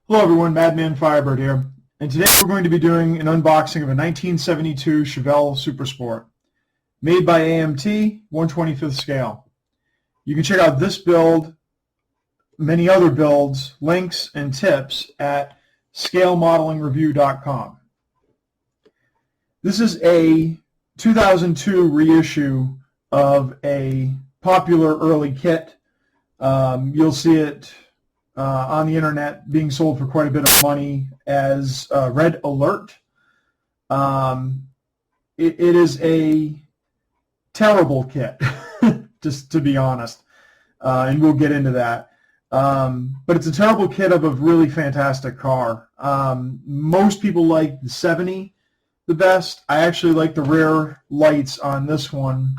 Hello everyone, Madman Firebird here, and today we're going to be doing an unboxing of a 1972 Chevelle Super Sport, made by AMT, 1/25th scale. You can check out this build, many other builds, links, and tips at scalemodelingreview.com. This is a 2002 reissue of a popular early kit. You'll see it on the internet being sold for quite a bit of money as Red Alert. It is a terrible kit, just to be honest, and we'll get into that. But it's a terrible kit of a really fantastic car. Most people like the 70 the best. I actually like the rear lights on this one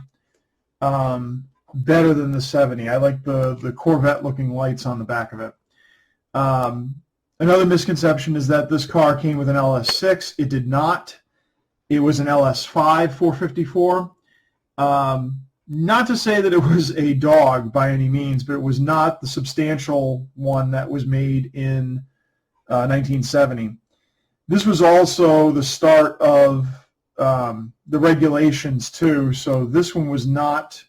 better than the 70. I like the Corvette-looking lights on the back of it. Another misconception is that this car came with an LS6. It did not. It was an LS5 454. Not to say that it was a dog by any means, but it was not the substantial one that was made in 1970. This was also the start of the regulations too, so this one was not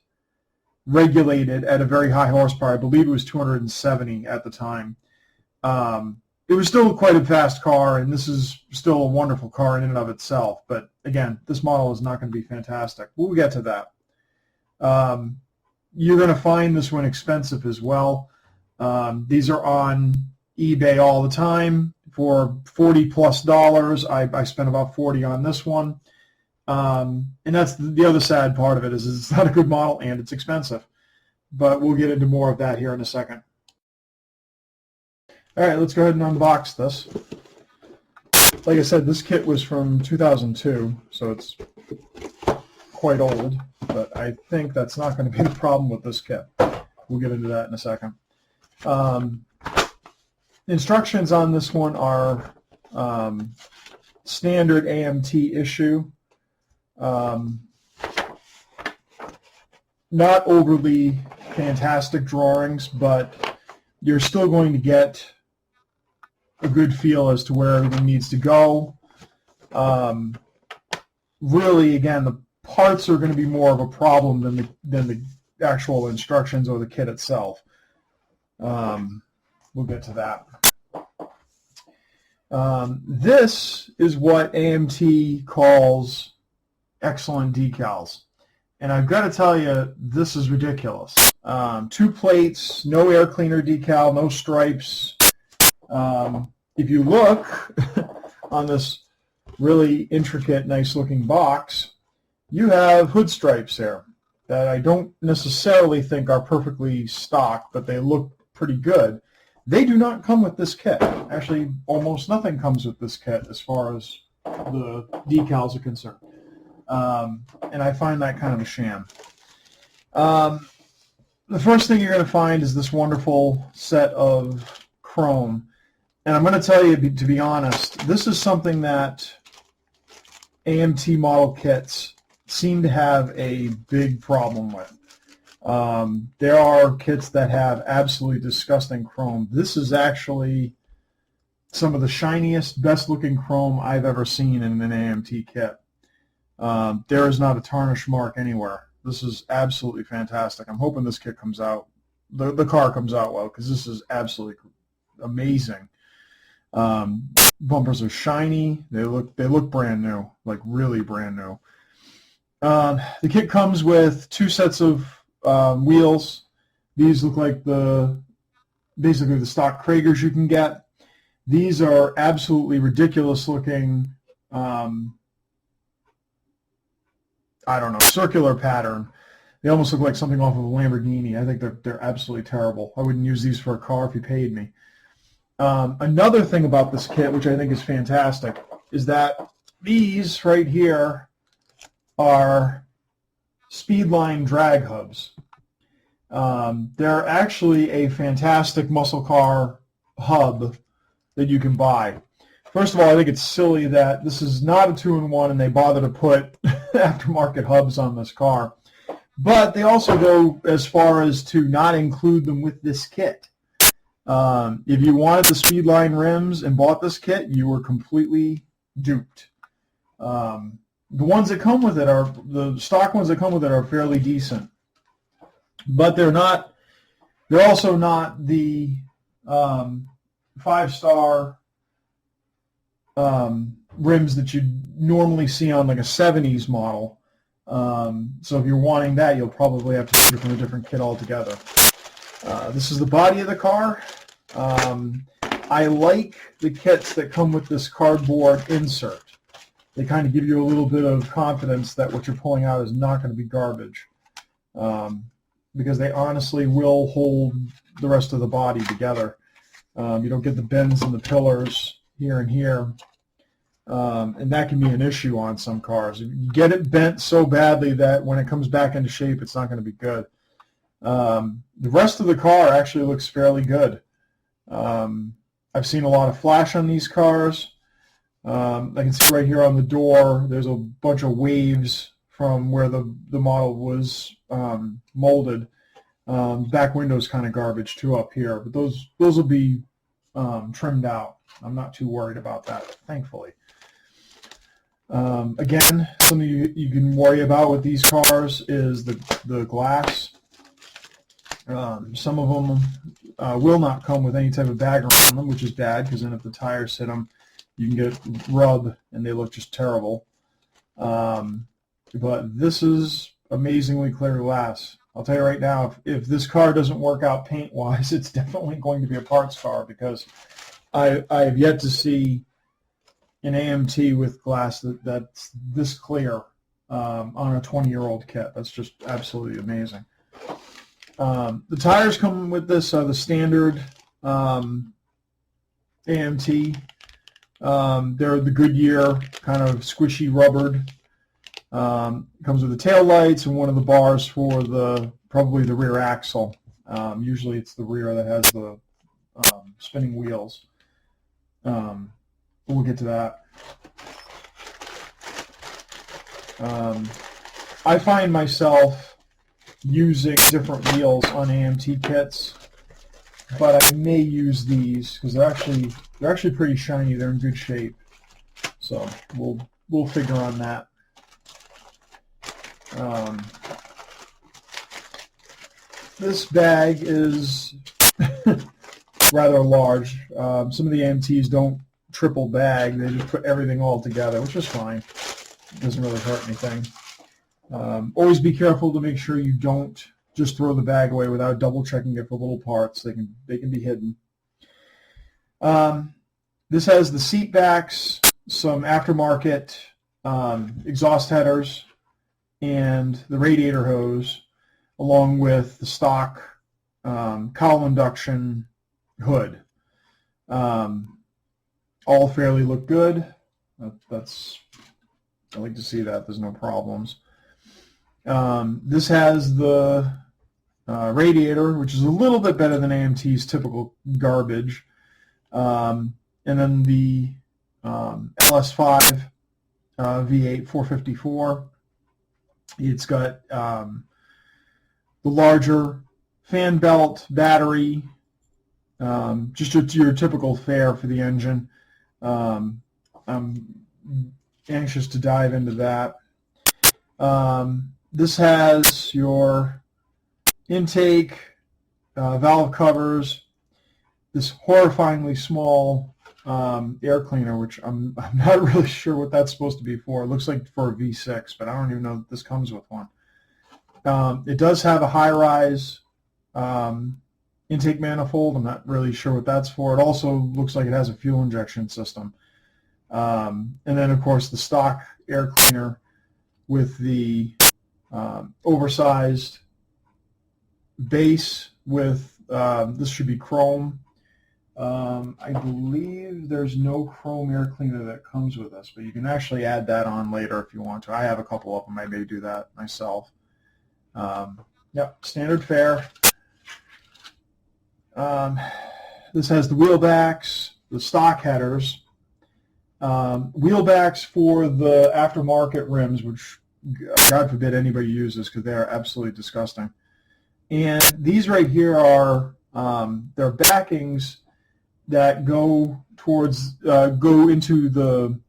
regulated at a very high horsepower. I believe it was 270 at the time. It was still quite a fast car, and this is still a wonderful car in and of itself. But again, this model is not going to be fantastic. We'll get to that. You're going to find this one expensive as well. These are on eBay all the time for $40+. I spent about $40 on this one. And that's the other sad part of it is it's not a good model and it's expensive. But we'll get into more of that here in a second. All right, let's go ahead and unbox this. Like I said, this kit was from 2002, so it's quite old, but I think that's not going to be the problem with this kit. We'll get into that in a second. Instructions on this one are standard AMT issue. Not overly fantastic drawings, but you're still going to get a good feel as to where everything needs to go. Really, again, the parts are going to be more of a problem than the actual instructions or the kit itself. We'll get to that. This is what AMT calls excellent decals. And I've got to tell you, this is ridiculous. 2 plates, no air cleaner decal, no stripes. If you look on this really intricate, nice-looking box, you have hood stripes here that I don't necessarily think are perfectly stock, but they look pretty good. They do not come with this kit. Actually, almost nothing comes with this kit as far as the decals are concerned. And I find that kind of a sham. The first thing you're going to find is this wonderful set of chrome. And I'm going to tell you, to be honest, this is something that AMT model kits seem to have a big problem with. There are kits that have absolutely disgusting chrome. This is actually some of the shiniest, best-looking chrome I've ever seen in an AMT kit. There is not a tarnish mark anywhere. This is absolutely fantastic. I'm hoping this kit comes out, the car comes out well, because this is absolutely amazing. Bumpers are shiny. They look brand new, like really brand new. The kit comes with 2 sets of wheels. These look like basically the stock Kragers you can get. These are absolutely ridiculous looking. I don't know, circular pattern. They almost look like something off of a Lamborghini. I think they're absolutely terrible. I wouldn't use these for a car if you paid me. Another thing about this kit, which I think is fantastic, is that these right here are Speedline drag hubs. They're actually a fantastic muscle car hub that you can buy. First of all, I think it's silly that this is not a 2-in-1 and they bother to put aftermarket hubs on this car. But they also go as far as to not include them with this kit. If you wanted the Speedline rims and bought this kit, you were completely duped. The ones that come with it are, the stock ones that come with it are fairly decent, but they're also not the 5-star rims that you normally see on like a 70s model. So if you're wanting that, you'll probably have to get it from a different kit altogether. This is the body of the car. I like the kits that come with this cardboard insert. They kind of give you a little bit of confidence that what you're pulling out is not going to be garbage, because they honestly will hold the rest of the body together. You don't get the bends in the pillars here and here, and that can be an issue on some cars. You get it bent so badly that when it comes back into shape, it's not going to be good. The rest of the car actually looks fairly good. I've seen a lot of flash on these cars. I can see right here on the door, there's a bunch of waves from where the model was molded. Back window's kind of garbage too up here, but those will be trimmed out. I'm not too worried about that, thankfully. Again, something you can worry about with these cars is the glass. Some of them will not come with any type of bag around them, which is bad, because then if the tires hit them, you can get rub and they look just terrible. But this is amazingly clear glass. I'll tell you right now, if this car doesn't work out paint-wise, it's definitely going to be a parts car, because I have yet to see an AMT with glass that's this clear on a 20-year-old kit. That's just absolutely amazing. The tires come with this are the standard AMT. They're the Goodyear kind of squishy rubbered. Comes with the tail lights and one of the bars for probably the rear axle. Usually it's the rear that has the spinning wheels. We'll get to that. I find myself using different wheels on AMT kits, but I may use these because they're actually pretty shiny. They're in good shape, so we'll figure on that. This bag is rather large. Some of the AMTs don't triple bag; they just put everything all together, which is fine. It doesn't really hurt anything. Always be careful to make sure you don't just throw the bag away without double checking it for little parts. They can be hidden. This has the seat backs, some aftermarket exhaust headers, and the radiator hose, along with the stock cowl induction hood. All fairly look good. I like to see that. There's no problems. This has the radiator, which is a little bit better than AMT's typical garbage. And then the LS5 V8 454. It's got the larger fan belt, battery, just your typical fare for the engine. I'm anxious to dive into that. This has your intake, valve covers, this horrifyingly small air cleaner, which I'm not really sure what that's supposed to be for. It looks like for a V6, but I don't even know that this comes with one. It does have a high-rise intake manifold. I'm not really sure what that's for. It also looks like it has a fuel injection system. And then, of course, the stock air cleaner with the oversized base with, this should be chrome. I believe there's no chrome air cleaner that comes with this, but you can actually add that on later if you want to. I have a couple of them. I may do that myself. Yep, standard fare. This has the wheel backs, the stock headers, wheel backs for the aftermarket rims, which God forbid anybody uses because they are absolutely disgusting. And these right here are There are backings that go towards go into the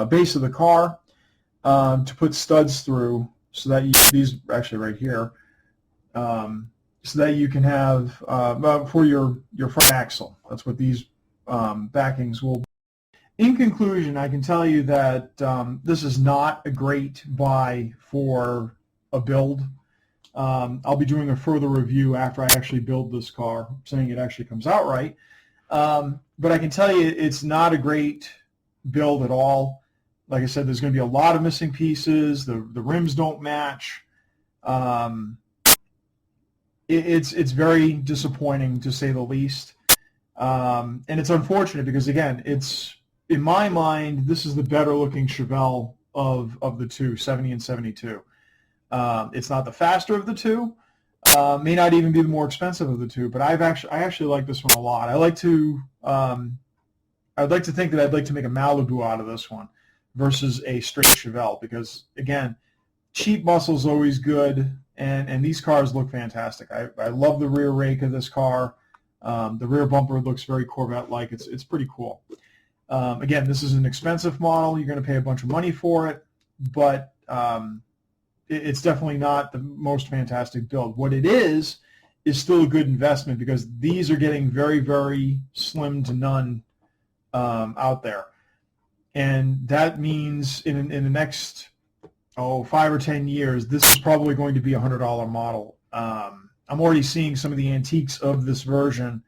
base of the car to put studs through, so that these are actually right here, so that you can have for your front axle. That's what these backings will be. In conclusion, I can tell you that this is not a great buy for a build. I'll be doing a further review after I actually build this car, saying it actually comes out right. But I can tell you it's not a great build at all. Like I said, there's going to be a lot of missing pieces. The rims don't match. It's very disappointing, to say the least. And it's unfortunate because, again, in my mind, this is the better looking Chevelle of the two, 70 and 72. It's not the faster of the two. May not even be the more expensive of the two, but I actually like this one a lot. I'd like to think that I'd like to make a Malibu out of this one versus a straight Chevelle, because again, cheap muscle is always good, and these cars look fantastic. I love the rear rake of this car. The rear bumper looks very Corvette-like. It's pretty cool. Again, this is an expensive model. You're going to pay a bunch of money for it, but it's definitely not the most fantastic build. What it is still a good investment, because these are getting very, very slim to none out there. And that means in the next 5 or 10 years, this is probably going to be a $100 model. I'm already seeing some of the antiques of this version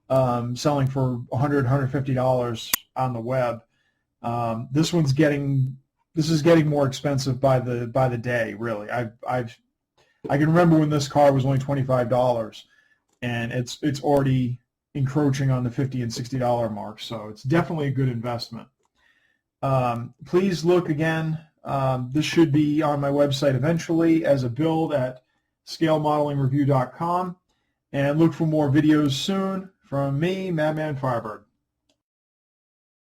selling for $100, $150 on the web. This is getting more expensive by the day, really. I can remember when this car was only $25, and it's already encroaching on the $50 and $60 mark. So it's definitely a good investment. Please look again. This should be on my website eventually as a build at scalemodelingreview.com, and look for more videos soon from me, Madman Firebird.